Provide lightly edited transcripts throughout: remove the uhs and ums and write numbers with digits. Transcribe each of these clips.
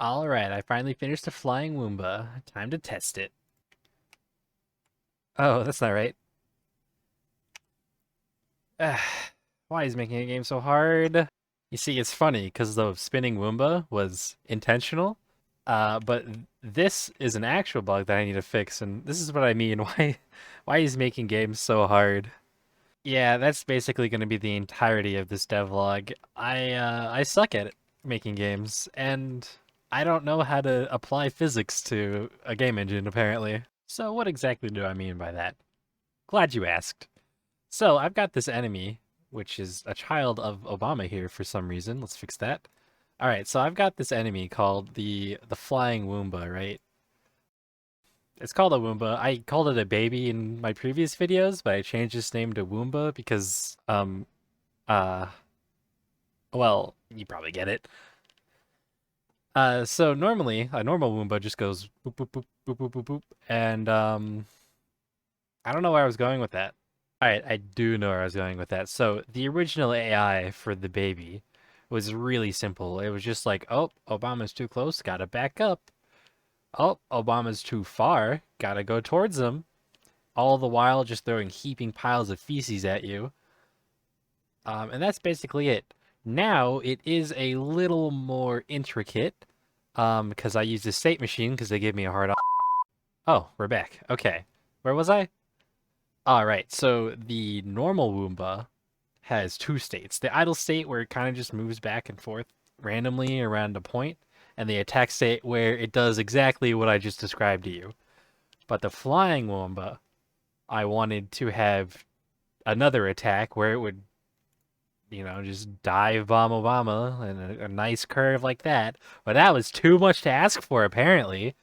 Alright, I finally finished the flying Womba. Time to test it. Oh, that's not right. Why is making a game so hard? You see, it's funny, because the spinning Womba was intentional, but this is an actual bug that I need to fix, and this is what I mean. Why is making games so hard? Yeah, that's basically going to be the entirety of this devlog. I suck at making games, and I don't know how to apply physics to a game engine, apparently. So what exactly do I mean by that? Glad you asked. So I've got this enemy, which is a child of Obama here for some reason. Let's fix that. All right, so I've got this enemy called the flying Womba, right? It's called a Womba. I called it a baby in my previous videos, but I changed its name to Womba because uh well, you probably get it. So normally a normal Womba just goes boop boop boop boop boop boop boop, and I don't know where I was going with that. All right, I do know where I was going with that. So the original AI for the baby was really simple. It was just like, oh, Obama's too close, gotta back up. Oh, Obama's too far, gotta go towards him. All the while just throwing heaping piles of feces at you. And that's basically it. Now it is a little more intricate, because I used a state machine because they gave me a hard. Oh, we're back. Okay, where was I? All right, so the normal Womba has two states: the idle state where it kind of just moves back and forth randomly around a point, and the attack state where it does exactly what I just described to you. But the flying Womba, I wanted to have another attack where it would, just dive bomb Obama and a nice curve like that. But that was too much to ask for, apparently.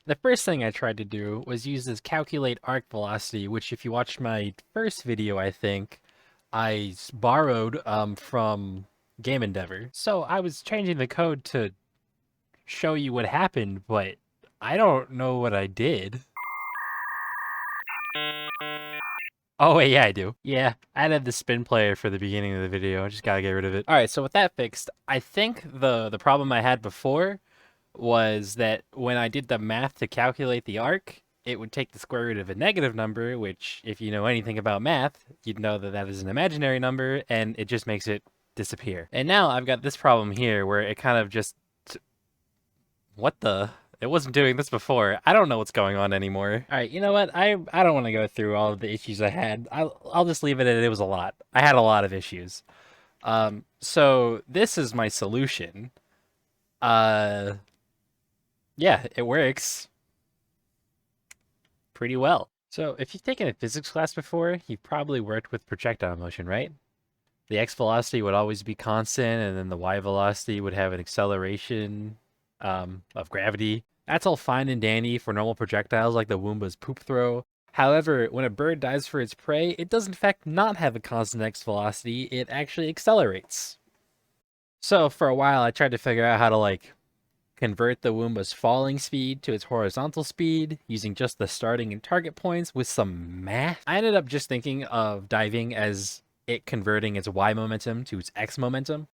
The first thing I tried to do was use this calculate arc velocity, which if you watched my first video, I think, I borrowed from Game Endeavor. So I was changing the code to show you what happened, but I don't know what I did. Oh wait, yeah, I do. Yeah, I added the spin player for the beginning of the video. I just gotta get rid of it. All right, so with that fixed, I think the problem I had before was that when I did the math to calculate the arc, it would take the square root of a negative number, which, if you know anything about math, you'd know that that is an imaginary number, and it just makes it disappear. And now I've got this problem here where it kind of just... What the... It wasn't doing this before. I don't know what's going on anymore. All right, you know what? I don't want to go through all of the issues I had. I'll just leave it at it was a lot. I had a lot of issues. So this is my solution. Yeah, it works pretty well. So if you've taken a physics class before, you've probably worked with projectile motion, right? The x velocity would always be constant, and then the y velocity would have an acceleration of gravity. That's all fine and dandy for normal projectiles like the Womba's poop throw. However, when a bird dives for its prey, it does in fact not have a constant x velocity, it actually accelerates. So for a while I tried to figure out how to convert the Womba's falling speed to its horizontal speed using just the starting and target points with some math. I ended up just thinking of diving as it converting its y momentum to its x momentum.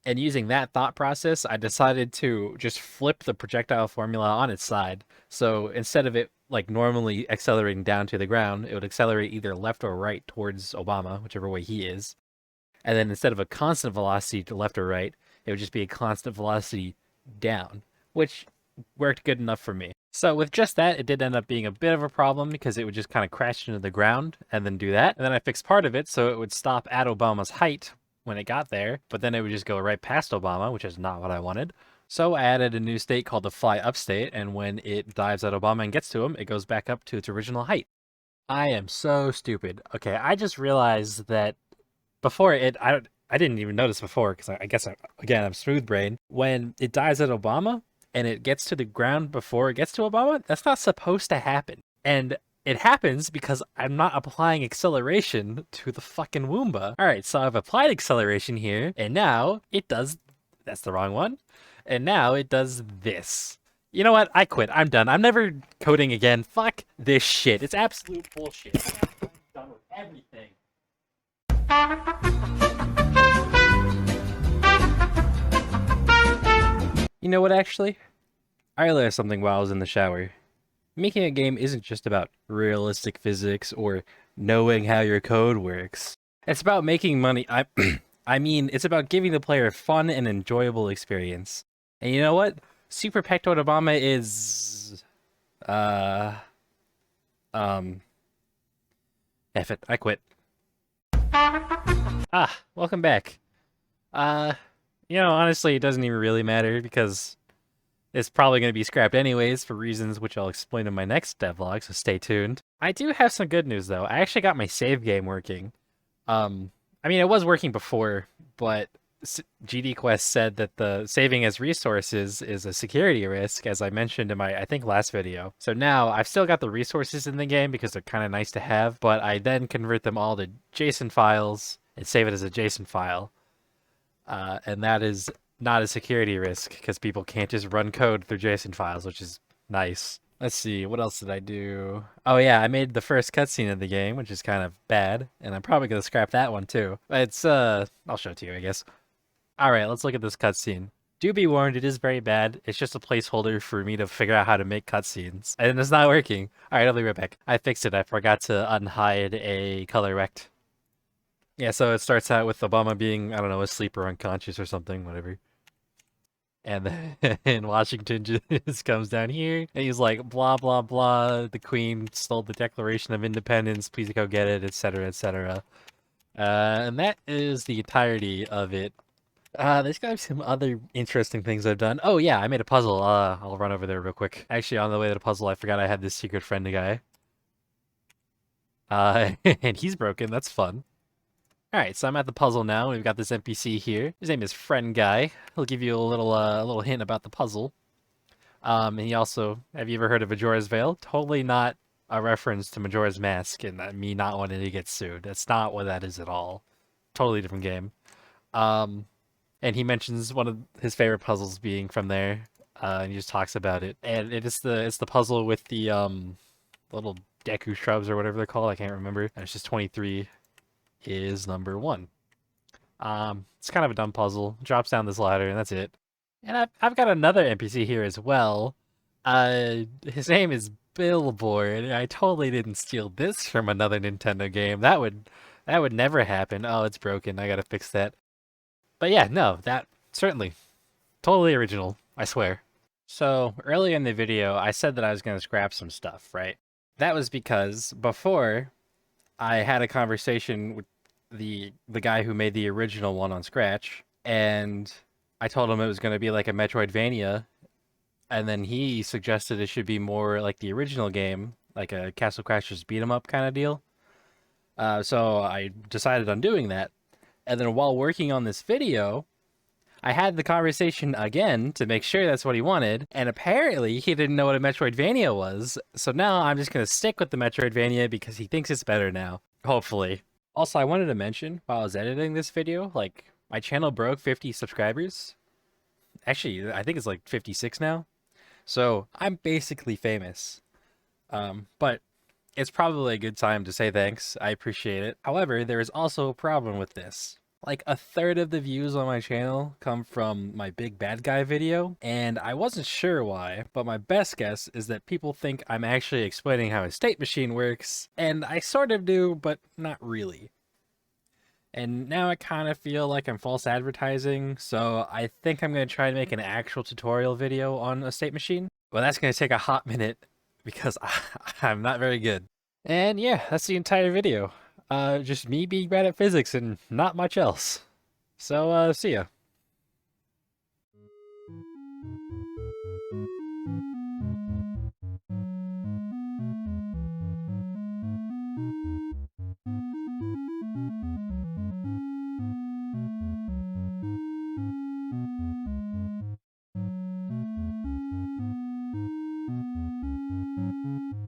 And using that thought process, I decided to just flip the projectile formula on its side. So instead of it normally accelerating down to the ground, it would accelerate either left or right towards Obama, whichever way he is. And then instead of a constant velocity to left or right, it would just be a constant velocity down, which worked good enough for me. So with just that, it did end up being a bit of a problem because it would just kind of crash into the ground and then do that. And then I fixed part of it so it would stop at Obama's height when it got there, but then it would just go right past Obama, which is not what I wanted. So I added a new state called the fly up state, and when it dives at Obama and gets to him, it goes back up to its original height. I am so stupid. Okay, I just realized that before I didn't even notice before, because I guess, again, I'm smooth brain. When it dives at Obama and it gets to the ground before it gets to Obama, that's not supposed to happen. And it happens because I'm not applying acceleration to the fucking Womba. All right, so I've applied acceleration here, and now it does... That's the wrong one. And now it does this. You know what? I quit. I'm done. I'm never coding again. Fuck this shit. It's absolute bullshit. I'm done with everything. You know what, actually? I realized something while I was in the shower. Making a game isn't just about realistic physics or knowing how your code works. It's about making money. I mean, it's about giving the player a fun and enjoyable experience. And you know what? Super Pecto Obama is uh um F it, I quit. Welcome back. Uh honestly, it doesn't even really matter because it's probably going to be scrapped anyways for reasons which I'll explain in my next devlog, so stay tuned. I do have some good news though. I actually got my save game working. I mean, it was working before, but GD Quest said that the saving as resources is a security risk, as I mentioned in my, I think, last video. So now I've still got the resources in the game because they're kind of nice to have, but I then convert them all to JSON files and save it as a JSON file. And that is not a security risk because people can't just run code through JSON files, which is nice. Let's see, what else did I do? Oh yeah, I made the first cutscene of the game, which is kind of bad, and I'm probably gonna scrap that one too. It's I'll show it to you, I guess. All right, let's look at this cutscene. Do be warned, it is very bad. It's just a placeholder for me to figure out how to make cutscenes, and it's not working. All right, I'll be right back. I fixed it. I forgot to unhide a color rect. Yeah, so it starts out with Obama being, I don't know, asleep or unconscious or something, whatever. And then Washington just comes down here, and he's like, blah, blah, blah, the Queen stole the Declaration of Independence, please go get it, etc., etc. And that is the entirety of it. There's got some other interesting things I've done. Oh yeah, I made a puzzle. I'll run over there real quick. Actually, on the way to the puzzle, I forgot I had this secret friend guy. And he's broken, that's fun. Alright, so I'm at the puzzle now. We've got this NPC here. His name is Friend Guy. He'll give you a little hint about the puzzle. And he also, have you ever heard of Majora's Veil? Totally not a reference to Majora's Mask and me not wanting to get sued. That's not what that is at all. Totally different game. And he mentions one of his favorite puzzles being from there. And he just talks about it. And it's the puzzle with the little Deku shrubs or whatever they're called. I can't remember. And it's just 23 is number 1. It's kind of a dumb puzzle. Drops down this ladder, and that's it. And I've got another NPC here as well. His name is Billboard. I totally didn't steal this from another Nintendo game. That would never happen. Oh, it's broken. I gotta fix that. But yeah, no, that certainly totally original. I swear. So earlier in the video, I said that I was gonna scrap some stuff, right? That was because before I had a conversation with the guy who made the original one on Scratch, and I told him it was going to be like a Metroidvania, and then he suggested it should be more like the original game, like a Castle Crashers beat 'em up kind of deal. So I decided on doing that, and then while working on this video, I had the conversation again to make sure that's what he wanted, and apparently he didn't know what a Metroidvania was, so now I'm just going to stick with the Metroidvania because he thinks it's better now. Hopefully. Also, I wanted to mention, while I was editing this video, like, my channel broke 50 subscribers. Actually, I think it's like 56 now. So, I'm basically famous. But it's probably a good time to say thanks. I appreciate it. However, there is also a problem with this. Like, a third of the views on my channel come from my big bad guy video, and I wasn't sure why, but my best guess is that people think I'm actually explaining how a state machine works, and I sort of do, but not really. And now I kind of feel like I'm false advertising, so I think I'm going to try to make an actual tutorial video on a state machine. Well, that's going to take a hot minute, because I'm not very good. And yeah, that's the entire video. Just me being bad at physics and not much else. So, see ya.